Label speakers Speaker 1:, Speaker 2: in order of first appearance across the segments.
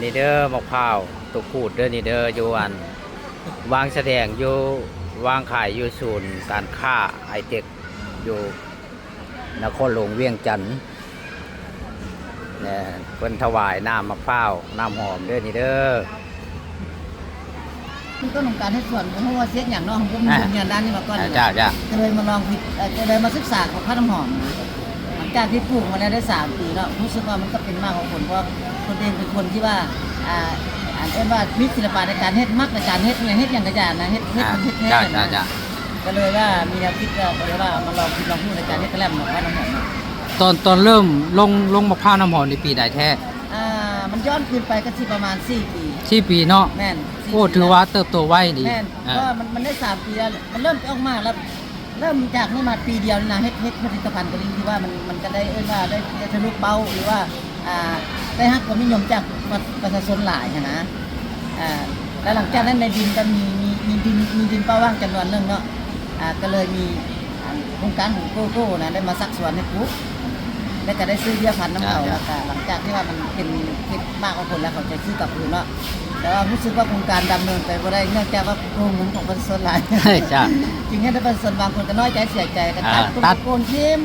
Speaker 1: นี่เด้อมะพร้าวตุกขูดเด้อนี่เด้ออยู่อันวางแสดงอยู่วางขายอยู่ศูนย์การค้าไอเทคอยู่นครหลวงเวียงจันทน์เนี่ยเพิ่นถวายน้ำมะพร้าวน้ำหอมเด้อนี่เด้อ
Speaker 2: คือต้นของการให้ส่วนเพราะว่าเสียอย่างน้องผมมีงานด้านนี้มาก่อน
Speaker 1: จ้า
Speaker 2: ก็เลยมาลองก็เลยมาศึกษาของข้าวน้ำหอมหลังจากที่ปลูกมาแล้วได้3 ปีแล้วรู้สึกว่ามันก็เป็นมากของผลเพราะคนเองเป็นคนที่ว่าว่ามีศิลปะในการเฮ็ดมักในการเฮ็ดอย่างอย่างกระจายนะเฮ็ดแน่นะก็เลยว่ามีแนวคิดก็เลยว่ามาลองคิดลองพูดในการเฮ็ดกระแลมของข้าวน้ำหอม
Speaker 1: ตอนเริ่มลงมะพร้าวน้ำหอมในปีใดแท้
Speaker 2: มันย้อนคืนไปก็ที่ประมาณ4 ปี
Speaker 1: 4 ปีเนาะ
Speaker 2: แม่น
Speaker 1: โอ้ถือว่าเติบโตไวดี
Speaker 2: แม่นก็มันได้3 ปีแล้วมันเริ่มออกมาแล้วเริ่มจากนี่มาปีเดียวนี่นะเฮ็ดผลิตภัณฑ์ตัวนี้ที่ว่ามันก็ได้ว่าได้ทะลุเป้าหรือว่าได้รับความนิยมจากประชาชนหลายนะแล้วหลังจากนั้นในดินก็มีดินเป้าว่างจำนวนนึงเนาะก็เลยมีโครงการของโกโก้นะได้มาซักสวนให้ปลูกแล้วก็ได้ซื้อเบี้ยพันธุ์น้ำเขาแล้วก็หลังจากที่ว่ามันเป็นคิดมากกว่าคนแล้วเขาจะซื้อกับอื่นเนาะแต่ว่ารู้สึกว่าโครงการดำเนินไปบ่ได้เนื่องจากว่าโครงเงินของประชาชนหลาย
Speaker 1: จ้ะ
Speaker 2: จริงๆให้ประชาชนบางคนก็น้อยใจเสียใจก็ตัดโคนทิ่ม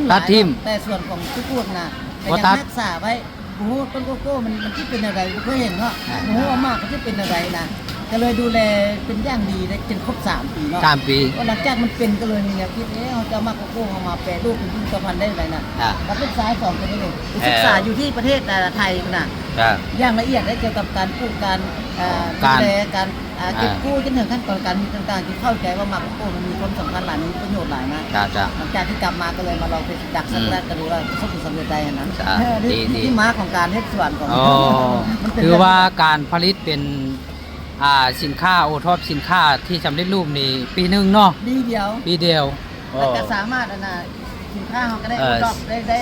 Speaker 2: แต่ส่วนของทุกคนน่ะก็ยังรักษาไว้โอ้โหต้นโกโก้มันที่เป็นอะไรเคยเห็นเนาะโอ้โหมากก็ที่เป็นอะไรนะก็เลยดูแลเป็นอย่างดีได้จนครบ3 ปีเนาะ
Speaker 1: 3 ปี
Speaker 2: หลังจากมันเป็นก็เลยมีแนวคิดเขาจะมาโกโก้เอามาแปรรูปเป็นผลิตภัณฑ์ได้เลยนะแล้วศึกษา2ตัวนี้เลยศึกษาอยู่ที่ประเทศไทยนะอย่างละเอียดได้เกี่ยวกับการปลูกการดูแลการเก็บกู้จนถึงขั้นตอนการมีต่างๆที่เข้าใจว่ามาโกโก้มันมีความสำคัญหลายมีประโยชน์หลายนะหลังจากที่กลับมาก็เลยมาลองไปดักสักแรกก็ดูว่าประสบผลสำเร็จได้นะที่มาของการเฮ็ดสวนของ
Speaker 1: คือว่าการผลิตเป็นสินค้าโอท็อปสินค้าที่สำเร็จรูปนี่ปีนึงเนาะปีเดียว
Speaker 2: แล้วก็สามารถสินค้าเขาก็ได้โอท็อปได้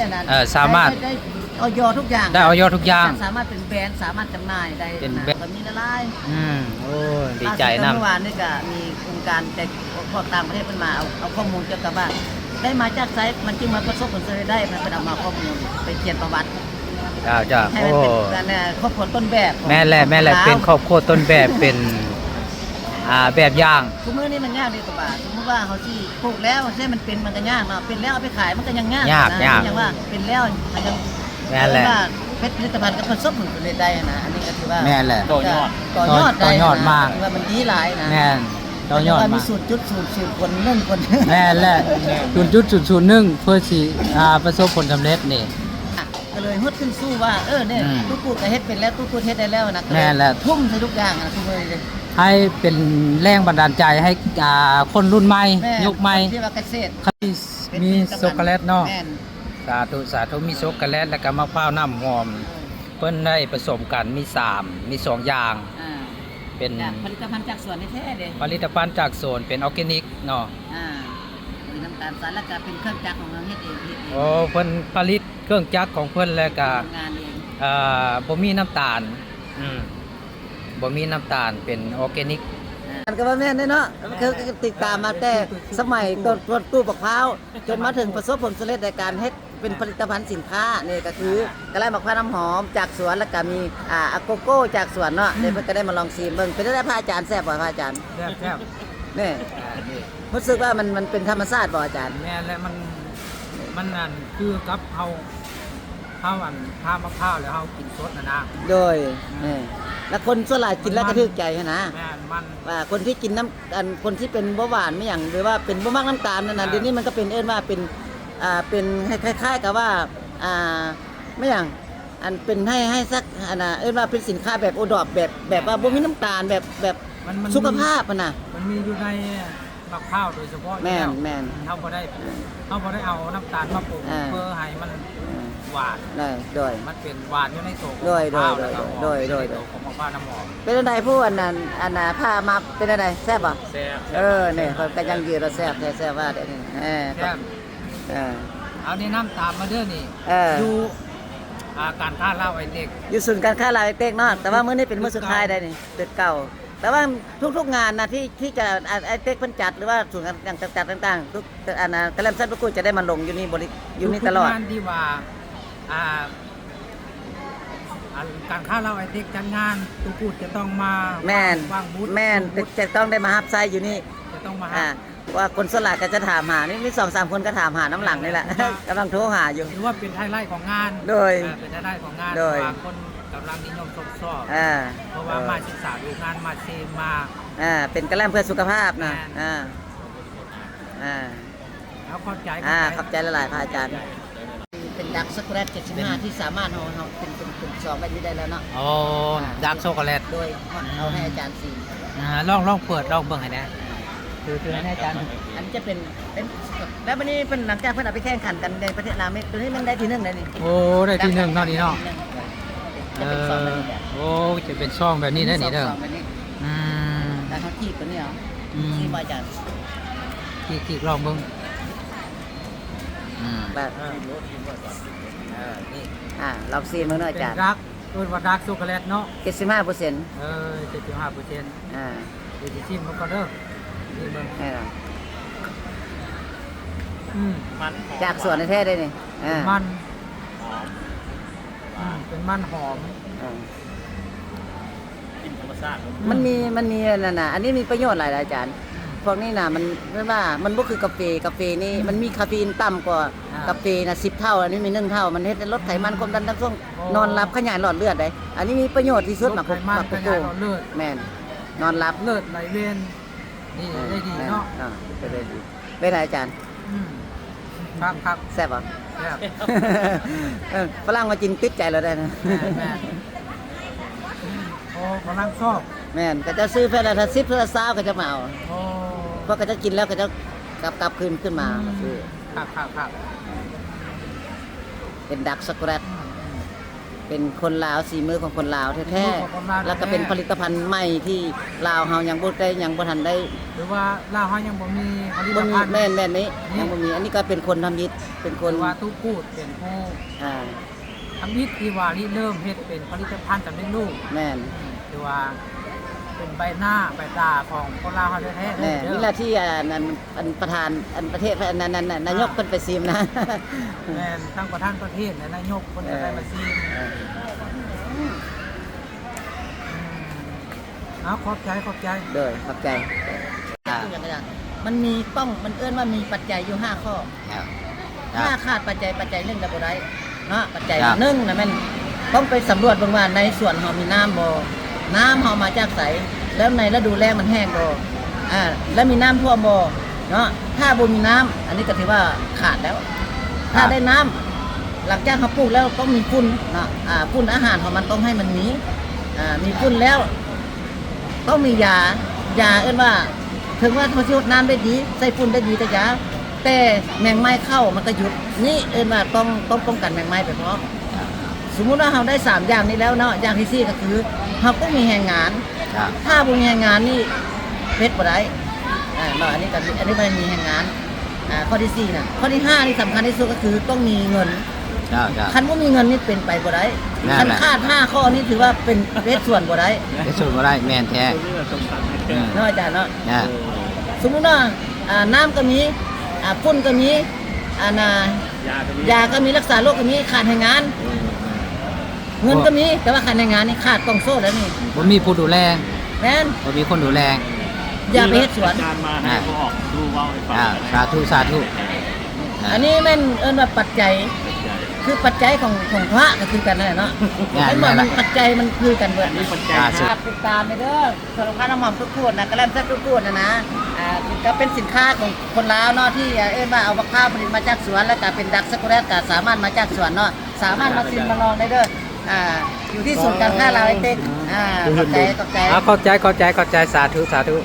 Speaker 1: สามารถ
Speaker 2: ได้ออยทุกอย่าง
Speaker 1: ได้ออยทุกอย่าง
Speaker 2: สามารถเป็นแบรนด์สามารถจำหน่ายได้
Speaker 1: เป็นแบรนด์
Speaker 2: แบบนี้ละลาย
Speaker 1: โอ้ดีใจนะ
Speaker 2: เมื่อวานนี่ก็มีโครงการแต่พอต่างประเทศมันมาเอาข้อมูลเกี่ยวกับว่าได้มาจากไซต์มันจึงมาประสบผลสำเร็จได้มันเป็นเอามาข้อมูลไปเขียนประวัติ
Speaker 1: จ้า
Speaker 2: โอ้ครอบครัวต้นแบบ
Speaker 1: แม่แหละเป็นครอบครัวต้นแบบเป็นแบบอย่าง
Speaker 2: ทุกมื้อนี้มันยากดีกว่าสมมติว่าเขาที่ปลูกแล้วใช่มันเป็นมันก็ยากเนาะเป็นแล้วเอาไปขายมันก็ยังยากอย่างว่าเป็นแล้วมันยัง
Speaker 1: แม่แหละ
Speaker 2: ผลิตภัณฑ์ก็ประสบผลสำเร็จได้นะอันนี้ก็ถือว่า
Speaker 1: แม่แหละ
Speaker 2: ต่อยอดมากว่ามันดีหลายนะ
Speaker 1: แม่ต่อยอดมาก
Speaker 2: มีสูตรคนเรื่องคน
Speaker 1: แม่แหละจุด1เพื่อสิประสบผลสำเร็จนี่
Speaker 2: ก็เลยฮึดขึ้นสู้ว่าเนี่ยตู้กูก็เฮ็ดเป็นแล้วตู้กูเฮ็ดได้แล้วนะ
Speaker 1: แม่แหละ
Speaker 2: ทุ่มใส่ทุกอย่างนะทุกเลย
Speaker 1: ให้เป็นแรงบันดาลใจให้คนรุ่นใหม่ยุคใหม่
Speaker 2: ที่ว่าเกษตร
Speaker 1: มีช็อกโกแลตเนาะสาธุมีช็อกโกแลตแล้วก็มะพร้าวน้ำหอมเพิ่นได้ผสมกันมี2อย่างเป็น
Speaker 2: ผลิตภัณฑ์จากสวนแท้ๆเด้
Speaker 1: ผลิตภัณฑ์จากสวนเป็นออร์แกนิกเนาะ
Speaker 2: มีน้ำตาลสารแล้วก็เป็นเครื่องจักรของเราเฮ็ดเอง
Speaker 1: โอ้เพิ่นผลิตเครื่องจักรของเพิ่นแล้วก็บ่มีน้ำตาลบ่มีน้ำตาลเป็นออร์แกนิก
Speaker 2: ก็ว่าแม่นเนาะคือติดตามมาแต่สมัยต้นตู้มะพร้าวจนมาถึงประสบผลสำเร็จในการเฮ็ดเป็นผลิตภัณฑ์สินค้านี่ก็คือกระไรมะพร้าวน้ำหอมจากสวนแล้วก็มีโกโก้จากสวนเนาะเดี๋ยวเพิ่นก็ได้มาลองชิมเบิ่งเป็นได้พระอาจารย์แซ่บบ่พระอาจารย์
Speaker 1: แซ่บ
Speaker 2: นี่รู้สึกว่ามันเป็นธรรมชาติบ่อาจารย์
Speaker 1: แม่และมันนั่นคือกับเฮาอันพามะพร้าวแล้วเฮากินสดนะ
Speaker 2: โดยแล้วคนส่วนหลายกินแล้วก็ทึกใจนะ
Speaker 1: มัน
Speaker 2: ว่าคนที่กินน้ำคนที่เป็นเบาหวานไม่อย่างหรือว่าเป็นบ่มากน้ำตาลนั่นน่ะเดี๋ยวนี้มันก็เป็นว่าเป็นคล้ายๆกับว่าไม่อย่างเป็นให้สักว่าเป็นสินค้าแบบโอดอปแบบว่าบ่มีน้ำตาลแบบสุขภาพน่ะ
Speaker 1: มันมีอยู่ในมะพร้าวโดยเฉพาะ
Speaker 2: แม่น
Speaker 1: เฮาบ่ได้เอาน้ำตาลมาปรุงเพื่อให้มันหวาน
Speaker 2: โดย
Speaker 1: มันเป็นหวานอยู่ในตัว
Speaker 2: โดย
Speaker 1: ของมะพร้าวน้ำหอม
Speaker 2: เป็นอะไรผู้อันนั้นพามาเป็นอะไรแซ่บป่ะ
Speaker 1: แซ่บ
Speaker 2: เนี่ยเขาก็ยังยืนเราแซ่บว่าเดี๋ยวนี้
Speaker 1: แซ่บเอานี่น้ำตามมาเด้อนี่อยู่การค้าเหล้าไอเต็ก
Speaker 2: อยู่ศูนย์การค้าเหล้าไอเต็กเนาะแต่ว่ามื้อนี้เป็นมื้อสุดท้ายได้นี่ตึกเก่าแต่ว่าทุกงานนะที่จะไอเต็กเพิ่นจัดหรือว่าส่วนอย่างจัดต่างๆทุกกระแลมซัดประกูจะได้มาลงอยู่นี่อยู่นี่ตลอด
Speaker 1: งานที่ว่า
Speaker 3: การค้าเราไอเด็กจัดงานตูกูดจะต้องมา
Speaker 2: แม่น
Speaker 3: วางบูธ
Speaker 2: แม่นจะต้องได้มาฮับไซอยู่นี่
Speaker 3: จะต้องมา
Speaker 2: อ่าว่าคนสลากก็จะถามหานี่มี2-3คนก็ถามหาน้ำหลังนี่แหละ กำลังโทรหาอยู่
Speaker 3: หรือว่าเป็นไฮไลท์ของงาน
Speaker 2: โดย
Speaker 3: เป็นไฮไลท์ของงาน
Speaker 2: โดย
Speaker 3: บางคนกำลังนิยมชมชอบ
Speaker 2: อ่า
Speaker 3: เพราะว่ามาศึกษาดูงานมาเซมมา
Speaker 2: เป็นกระแลมเพื่อสุขภาพนะ
Speaker 3: แม่น แล้วเข้าใจ
Speaker 2: ขอบใจหลายๆค่ะอาจารย์ เป็นดักสแครต75 ที่สามารถเอาเป็นซองแบบนี้ได้แล้วเนาะ
Speaker 1: โอ้ดาร์กช็อกโกแลต
Speaker 2: โดยเอาให้อาจารย์ซี
Speaker 1: ลองเปิดลองเบิ่งให้นะคือให้อาจารย์
Speaker 2: อันนี้จะเป็นแล้ววันนี้เป็นหลังจากเพิ่นเอาไปแข่งขันกันในประเทศลาวตัวนี้มันได้ที่1เลยนี่
Speaker 1: โอ้ได้ที่หนึ่งเนาะนี่เนาะ
Speaker 2: จะเป็นซองแบบนี้แหละ
Speaker 1: โอ้จะเป็นช่องแบบนี้ได้นี่เด้อ
Speaker 2: ซองแบบนี้
Speaker 1: อืม
Speaker 2: การเขาทีบตัวนี้เหรอ
Speaker 1: อืม
Speaker 2: ทีบอาจารย์
Speaker 1: กี่ลองเบิ่งอืม
Speaker 2: แบบนี่ลองซีมึงหน่อยอา
Speaker 3: เป็น
Speaker 2: จารย์
Speaker 3: ดักเอิ้นว่าดักช็อกโกแลตเนาะ
Speaker 2: 75%
Speaker 3: 75%
Speaker 2: อ่า
Speaker 3: ดูสิชิมมันก็เด้อนี่เบิ่ง
Speaker 2: ให้เรา
Speaker 3: มัน
Speaker 2: จากสวนในแท้ได้นี่อ่า
Speaker 3: มันเป็นมันหอม
Speaker 2: อ่า
Speaker 3: กินธรรมชาติ
Speaker 2: มันมีนั่นน่ะอันนี้มีประโยชน์หลายอาจารย์ พวกนี้น่ะมันเรียกว่ามันบ่คือกาแฟนี่มันมีคาเฟอีนต่ำกว่ากาแฟน่ะ10 เท่าอันนี้มี1 เท่ามันเฮ็ดให้ลดไขมันความดันทั้งช่วงนอนหลับขยายหลอดเลือดได้อันนี้มีประโยชน์ที่สุด
Speaker 3: ล
Speaker 2: มา
Speaker 3: ด
Speaker 2: ก
Speaker 3: ไขมัน
Speaker 2: มา
Speaker 3: ข
Speaker 2: โก
Speaker 3: ยายหลอดเลือด
Speaker 2: แม่นนอนหลับ
Speaker 3: เลือดไหลเวียนนี่ได้ดีเนาะ
Speaker 2: ไปเลยดีเป็นไรอาจารย์
Speaker 3: ครับ
Speaker 2: แซ่บบ่
Speaker 3: แซ่บ
Speaker 2: ฝรั่งมากินติดใจเราได้นะ
Speaker 3: แม่โอ้กำลังชอบ
Speaker 2: แม่นก็จะซื้อเพื่อละถ้า10เพื่อละ20ก็จะมาเอา
Speaker 3: โอ้
Speaker 2: เพราะก็จะกินแล้วก็จะกลับขึ้นมาซื้อ
Speaker 3: ครับ
Speaker 2: เป็นดักสแครตเป็นคนลาวสีมือของคนลาวแท้ๆแล้วก็เป็นผลิตภัณฑ์ใหม่ที่ลาวเฮายังบ่ทันได้
Speaker 3: หรือว่าลาวเฮายังบ่มีผลิต
Speaker 2: บ่มี
Speaker 3: ภัณฑ์
Speaker 2: แม่นนี้ยังบ่มีอันนี้ก็เป็นคนทำยิตเป็นคน
Speaker 3: หรือว่าตู้กูดเป็นผู้
Speaker 2: อ่า
Speaker 3: ทำอิฐที่ว่าริเริ่มเฮ็ดเป็นผลิตภัณฑ์สำเร็จรูป
Speaker 2: แม่น
Speaker 3: คือว่าเป็นใบหน้าใบตาของคนลาวเฮาแท้ๆ
Speaker 2: แม่
Speaker 3: เด้อ
Speaker 2: นี่ล่ะที่อันประธานอันประเทศอันนั้นนายกเพิ่นไปซิมนะ
Speaker 3: แม่นทั้งประธานประเทศและนายกคนจะได้มาซีมเอาขอบใจ
Speaker 2: โดยขอบใจมันมีมันเอื้อนว่ามีปัจจัยอยู่5ข้อ ถ้าขาดปัจจัยหนึ่งก็บ่ได้เนาะปัจจัย
Speaker 1: ครับ
Speaker 2: หนึ่งนะแม่นต้องไปสำรวจเบิ่งว่าในสวนเฮามีน้ำบ่น้ำเฮามาจากไสแล้วในฤดูแล้งมันแห้งบ่แล้วมีน้ำท่วมบ่เนาะถ้าบ่มีน้ำอันนี้ก็ถือว่าขาดแล้ว ถ้าได้น้ำหลังจากเขาปลูกแล้วต้องมีฝุ่นเนาะฝุ่นอาหารของมันต้องให้มันมีฝุ่นแล้ว ต้องมียาเอิ้นว่า ถึงว่าเขาสิรดน้ำได้ดีใส่ฝุ่นได้ดีแต่แมงไม้เข้ามันก็หยุดนี่เอิ้นว่าต้องป้องกันแมงไม้ไปพร้อมสมมุติว่าเราได้3อย่างนี้แล้วเนาะอย่างที่4ก็คือเราต้องมีแรงงาน
Speaker 1: ครับ
Speaker 2: ถ้าบ่มีแรงงานนี่เพชรบ่ได้เนาะอันนี้มันมีแรงงานข้อที่4น่ะข้อที่5นี่สำคัญที่สุดก็คือต้องมีเงิน
Speaker 1: ครับ
Speaker 2: คันบ่มีเงินนี่เป็นไปบ่ได้
Speaker 1: นั่
Speaker 2: คั
Speaker 1: น
Speaker 2: น
Speaker 1: แหละ
Speaker 2: ขาด5ข้อนี้ถือว่าเป็นเพชรส่วนบ่ได้
Speaker 1: ไปสูตรบ่ได้แม่นแท้อืม
Speaker 2: เนาะอาจารย์เนาะ
Speaker 1: นะ
Speaker 2: สมมุติว่าน้ำก็มีฝุ่นก็มียาก็มีรักษาโรคก็มีขาดแรงงาน เงินก็มีแต่ว่าขาดแรงงานนี่ขาดกองโซ่แล้วนี่
Speaker 1: บ่มีผู้ดูแล
Speaker 2: แม่น
Speaker 1: บ่มีคนดูแล
Speaker 2: อย่าไปเฮ็ดสวน
Speaker 4: การมาให้เขาออกดูว่าให้ฟัง
Speaker 1: สาธุ
Speaker 2: อันนี้แม่นเอิ้นว่าปัจจัย คือปัจจัยของพระก็คือกันนั่นแหละเนาะ
Speaker 1: งาน
Speaker 2: เห็นบ่
Speaker 1: นั่นแห
Speaker 2: มั
Speaker 1: ละ
Speaker 2: นปัจจัยมันคือกันเบิด
Speaker 4: นี่ปัจจัย
Speaker 2: ครับติดตามไปเด้อสารพัดน้ำหอมทุกขวดนะกระแลมแซ่บทุกขวดนะก็เป็นสินค้าของคนลาวเนาะที่เอ้ยมาเอามะพร้าวผลิตมาจากสวนแล้วก็เป็นดักสกุแลตก็สามารถมาจากสวนเนาะสามารถมาซิมมาลองได้เด้ออยู่ที่ศูนย์การค้าลาวไอเต็กขอบใจ
Speaker 1: เข้าใจสาธุ